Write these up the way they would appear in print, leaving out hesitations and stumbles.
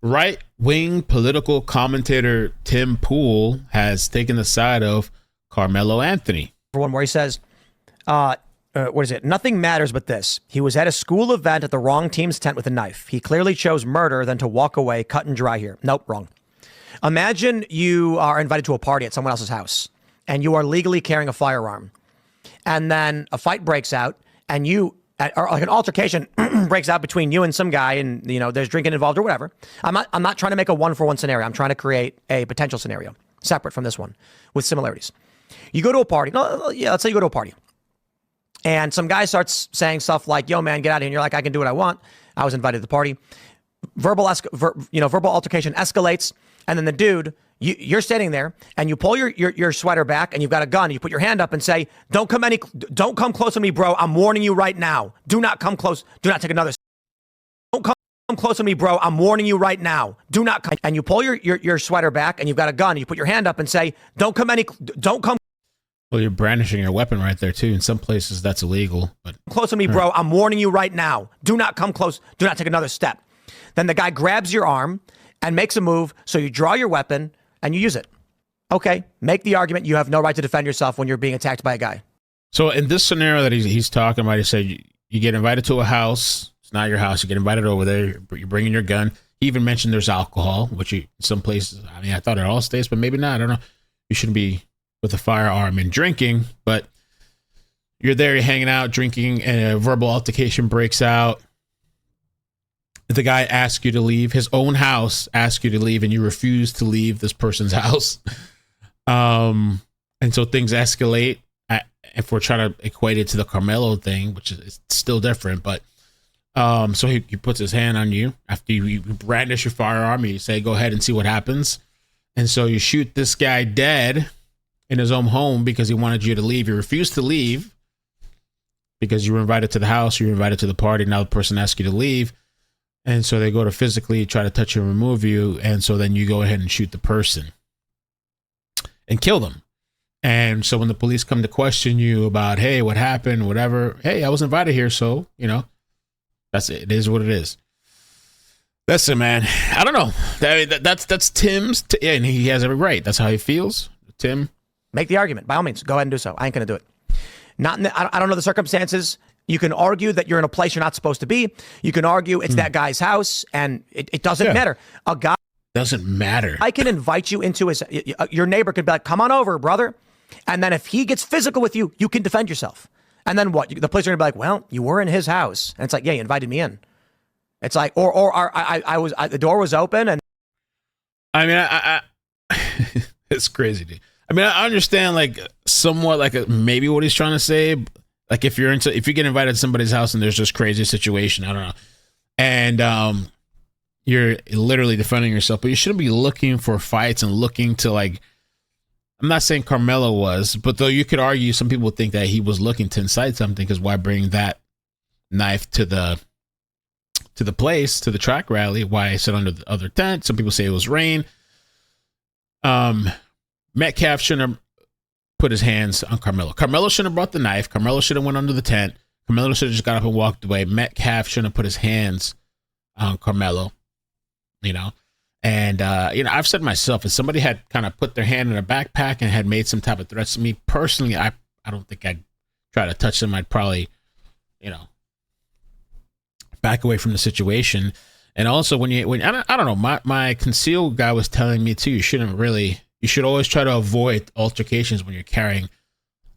Right-wing political commentator Tim Pool has taken the side of Carmelo Anthony. For one where he says, what is it? Nothing matters but this. He was at a school event at the wrong team's tent with a knife. He clearly chose murder than to walk away, cut and dry here. Nope, wrong. Imagine you are invited to a party at someone else's house and you are legally carrying a firearm. And then a fight breaks out and or like an altercation breaks out between you and some guy and, you know, there's drinking involved or whatever. I'm not trying to make a 1-for-1 scenario. I'm trying to create a potential scenario separate from this one with similarities. You go to a party. No, yeah, let's say you go to a party. And some guy starts saying stuff like, yo, man, get out of here. And you're like, I can do what I want. I was invited to the party. Verbal altercation escalates. And then the dude, you're standing there and you pull your sweater back and you've got a gun. You put your hand up and say, don't come close to me, bro. I'm warning you right now. Do not come close. Do not take another. Don't come close to me, bro. I'm warning you right now. Do not come. And you pull your sweater back and you've got a gun. You put your hand up and say, don't come. Well, you're brandishing your weapon right there, too. In some places, that's illegal. But close to me, bro. I'm warning you right now. Do not come close. Do not take another step. Then the guy grabs your arm and makes a move. So you draw your weapon and you use it. Okay, make the argument. You have no right to defend yourself when you're being attacked by a guy. So in this scenario that he's talking about, he said you get invited to a house. It's not your house. You get invited over there. You're bringing your gun. He even mentioned there's alcohol, which in some places, I mean, I thought in all states, but maybe not. I don't know. You shouldn't be with a firearm and drinking, but you're there, you're hanging out, drinking, and a verbal altercation breaks out. The guy asks you to leave, his own house asks you to leave, and you refuse to leave this person's house. And so things escalate. If we're trying to equate it to the Carmelo thing, which is still different, but so he puts his hand on you after you brandish your firearm. You say, go ahead and see what happens. And so you shoot this guy dead in his own home because he wanted you to leave. You refused to leave because you were invited to the house, you were invited to the party. Now the person asks you to leave. And so they go to physically try to touch you and remove you. And so then you go ahead and shoot the person and kill them. And so when the police come to question you about, hey, what happened, whatever, hey, I was invited here. So, you know, that's it. It is what it is. That's it, man. I don't know. That's Tim's. And he has every right. That's how he feels. Tim. Make the argument. By all means, go ahead and do so. I ain't going to do it. I don't know the circumstances. You can argue that you're in a place you're not supposed to be. You can argue it's that guy's house, and it doesn't matter. A guy doesn't matter. I can invite you into your neighbor could be like, come on over, brother. And then if he gets physical with you, you can defend yourself. And then what? The police are going to be like, well, you were in his house. And it's like, yeah, you invited me in. It's like, the door was open. And I mean, it's crazy, dude. I mean, I understand like somewhat like maybe what he's trying to say. Like if you get invited to somebody's house and there's this crazy situation, I don't know. And you're literally defending yourself, but you shouldn't be looking for fights and looking to like, I'm not saying Carmelo was, but though you could argue some people think that he was looking to incite something because why bring that knife to the place, to the track rally? Why sit under the other tent? Some people say it was rain. Metcalf shouldn't have put his hands on Carmelo. Carmelo shouldn't have brought the knife. Carmelo should have went under the tent. Carmelo should have just got up and walked away. Metcalf shouldn't have put his hands on Carmelo, you know. And, you know, I've said myself, if somebody had kind of put their hand in a backpack and had made some type of threats to me, personally, I don't think I'd try to touch them. I'd probably, you know, back away from the situation. And also when I don't know, my concealed guy was telling me too, you should always try to avoid altercations when you're carrying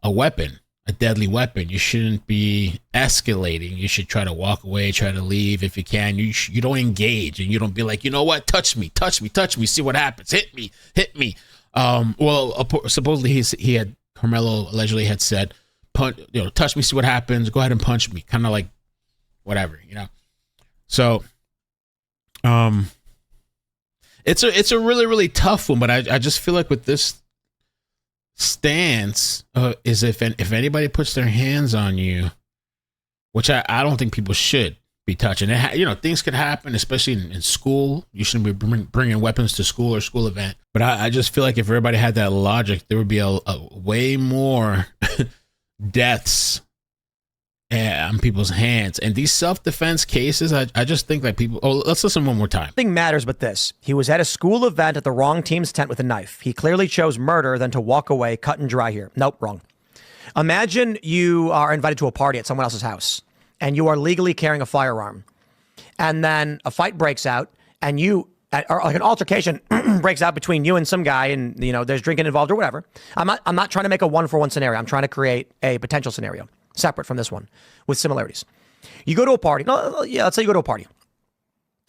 a weapon, a deadly weapon. You shouldn't be escalating. You should try to walk away, try to leave if you can. You don't engage, and you don't be like, you know what, touch me, see what happens, hit me. Well, supposedly Carmelo allegedly had said, touch me, see what happens, go ahead and punch me, kind of like whatever, you know. So, it's a really, really tough one, but I just feel like with this stance is if anybody puts their hands on you, which I don't think people should be touching. You know, things could happen, especially in school. You shouldn't be bringing weapons to school or school event. But I just feel like if everybody had that logic, there would be a way more deaths on people's hands. And these self-defense cases, I just think that people... Oh, let's listen one more time. Nothing matters but this. He was at a school event at the wrong team's tent with a knife. He clearly chose murder than to walk away, cut and dry here. Nope, wrong. Imagine you are invited to a party at someone else's house and you are legally carrying a firearm. And then a fight breaks out and or like an altercation breaks out between you and some guy and, you know, there's drinking involved or whatever. I'm not trying to make a 1-for-1 scenario. I'm trying to create a potential scenario separate from this one with similarities. You go to a party. No, yeah, let's say you go to a party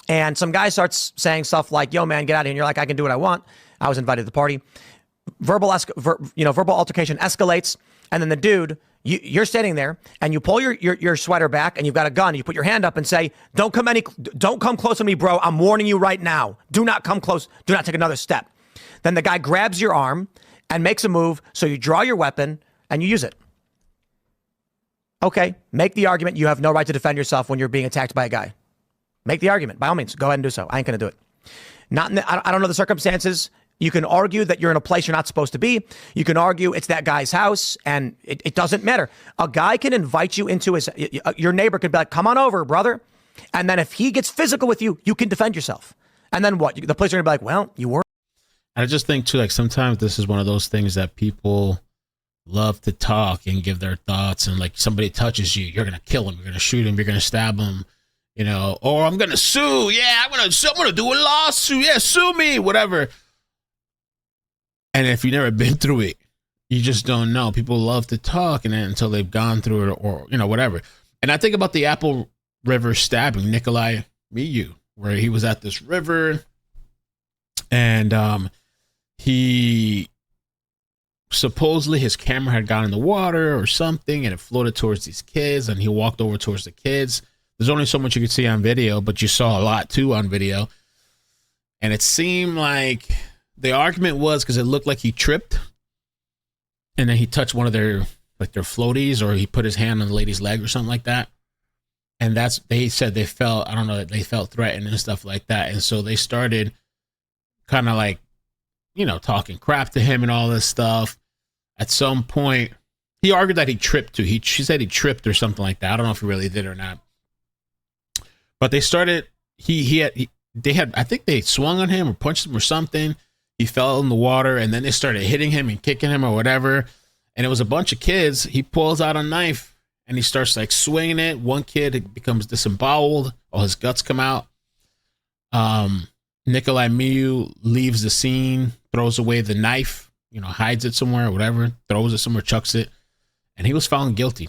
and some guy starts saying stuff like, yo, man, get out of here. And you're like, I can do what I want. I was invited to the party. Verbal altercation escalates. And then the dude, you're standing there and you pull your sweater back and you've got a gun. You put your hand up and say, don't come close to me, bro. I'm warning you right now. Do not come close. Do not take another step. Then the guy grabs your arm and makes a move. So you draw your weapon and you use it. Okay, make the argument. You have no right to defend yourself when you're being attacked by a guy. Make the argument. By all means, go ahead and do so. I ain't going to do it. I don't know the circumstances. You can argue that you're in a place you're not supposed to be. You can argue it's that guy's house, and it doesn't matter. A guy can invite you into your neighbor could be like, come on over, brother. And then if he gets physical with you, you can defend yourself. And then what? The police are going to be like, well, you were. I just think, too, like sometimes this is one of those things that people love to talk and give their thoughts. And like somebody touches you, you're going to kill him. You're going to shoot him. You're going to stab him, you know, or I'm going to sue. Yeah, I'm going to do a lawsuit. Yeah, sue me, whatever. And if you've never been through it, you just don't know. People love to talk and then until they've gone through it or, you know, whatever. And I think about the Apple River stabbing, Nikolai Miu, where he was at this river and he supposedly his camera had gone in the water or something and it floated towards these kids and he walked over towards the kids. There's only so much you could see on video, but you saw a lot too on video. And it seemed like the argument was because it looked like he tripped and then he touched one of their floaties or he put his hand on the lady's leg or something like that. And they said they felt, I don't know, they felt threatened and stuff like that. And so they started kind of like, you know, talking crap to him and all this stuff. At some point, he argued that he tripped too. She said he tripped or something like that. I don't know if he really did or not. But they started, I think they swung on him or punched him or something. He fell in the water and then they started hitting him and kicking him or whatever. And it was a bunch of kids. He pulls out a knife and he starts like swinging it. One kid becomes disemboweled. All his guts come out. Nikolai Miu leaves the scene, throws away the knife, you know, hides it somewhere or whatever, throws it somewhere, chucks it. And he was found guilty.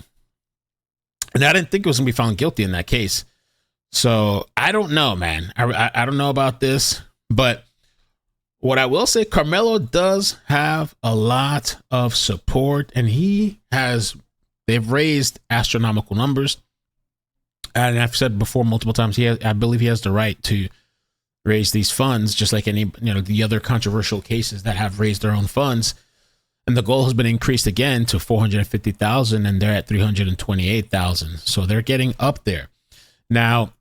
And I didn't think it was going to be found guilty in that case. So I don't know, man. I don't know about this, but what I will say, Carmelo does have a lot of support and they've raised astronomical numbers. And I've said before multiple times, I believe he has the right to raise these funds, just like any, you know, the other controversial cases that have raised their own funds. And the goal has been increased again to 450,000 and they're at 328,000. So they're getting up there. Now,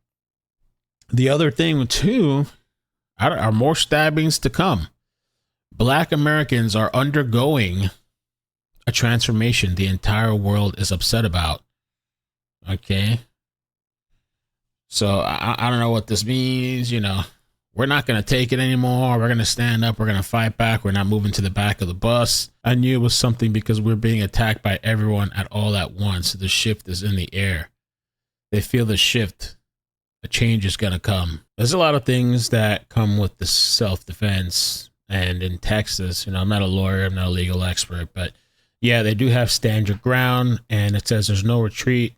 the other thing too, are more stabbings to come. Black Americans are undergoing a transformation the entire world is upset about. Okay. So I don't know what this means. You know, we're not going to take it anymore. We're going to stand up. We're going to fight back. We're not moving to the back of the bus. I knew it was something because we're being attacked by everyone all at once. The shift is in the air. They feel the shift. A change is going to come. There's a lot of things that come with the self-defense. And in Texas, you know, I'm not a lawyer, I'm not a legal expert, but yeah, they do have stand your ground. And it says there's no retreat.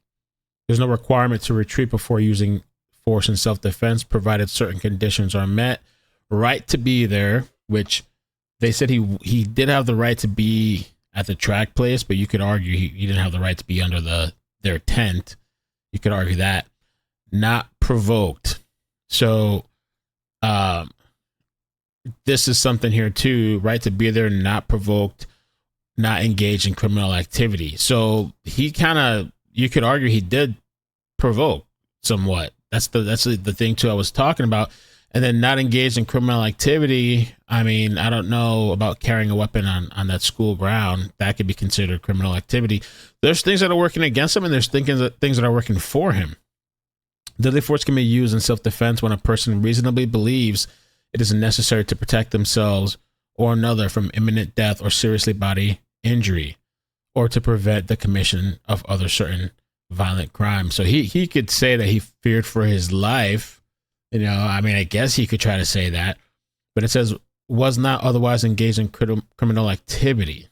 There's no requirement to retreat before using force in self-defense, provided certain conditions are met. Right to be there, which they said he did have the right to be at the track place, but you could argue he didn't have the right to be under their tent. You could argue that. Not provoked. So this is something here too, right to be there, not provoked, not engaged in criminal activity. So he kind of, you could argue he did provoke somewhat. That's the thing too I was talking about. And then not engaged in criminal activity. I mean, I don't know about carrying a weapon on that school ground. That could be considered criminal activity. There's things that are working against him, and there's things that are working for him. Deadly force can be used in self-defense when a person reasonably believes it is necessary to protect themselves or another from imminent death or seriously bodily injury, or to prevent the commission of other certain violent crimes. So he could say that he feared for his life. You know, I mean, I guess he could try to say that, but it says was not otherwise engaged in criminal activity.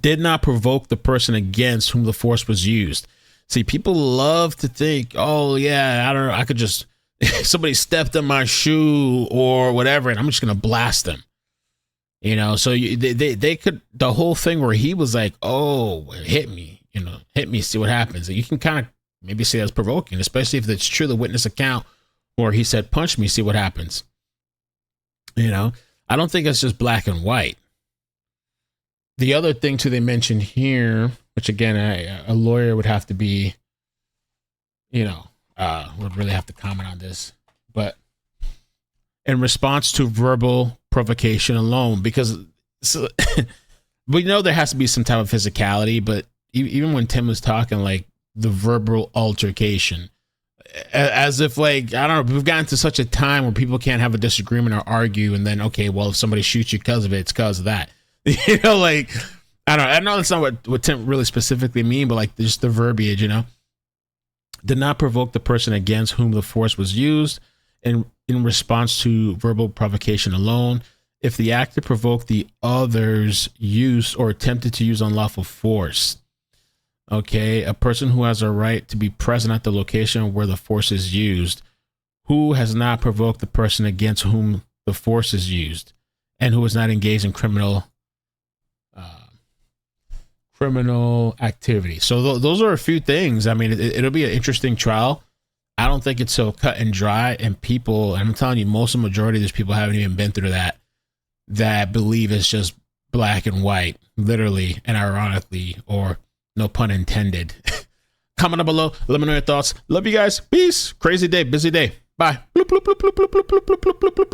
Did not provoke the person against whom the force was used. See, people love to think, oh yeah, I don't know, I could just, somebody stepped on my shoe or whatever, and I'm just going to blast them. You know, so they could, the whole thing where he was like, oh, hit me, see what happens. You can kind of maybe say that's provoking, especially if it's true, the witness account, or he said, punch me, see what happens. You know, I don't think it's just black and white. The other thing too, they mentioned here, which again, a lawyer would have to be, would really have to comment on this, but in response to verbal provocation alone, because we know there has to be some type of physicality, but even when Tim was talking, like the verbal altercation, as if like, I don't know, we've gotten to such a time where people can't have a disagreement or argue, and then, okay, well, if somebody shoots you because of it, it's because of that. Like, I know that's not what Tim really specifically mean, but like just the verbiage, did not provoke the person against whom the force was used in response to verbal provocation alone. If the actor provoked the other's use or attempted to use unlawful force. Okay, a person who has a right to be present at the location where the force is used, who has not provoked the person against whom the force is used, and who is not engaged in criminal activity. So those are a few things. I mean, it'll be an interesting trial. I don't think it's so cut and dry, and people, I'm telling you, most of the majority of these people haven't even been through that believe it's just black and white, literally and ironically, or no pun intended. Comment down below. Let me know your thoughts. Love you guys. Peace. Crazy day. Busy day. Bye. Bloop, bloop, bloop, bloop, bloop, bloop, bloop, bloop, bloop, bloop.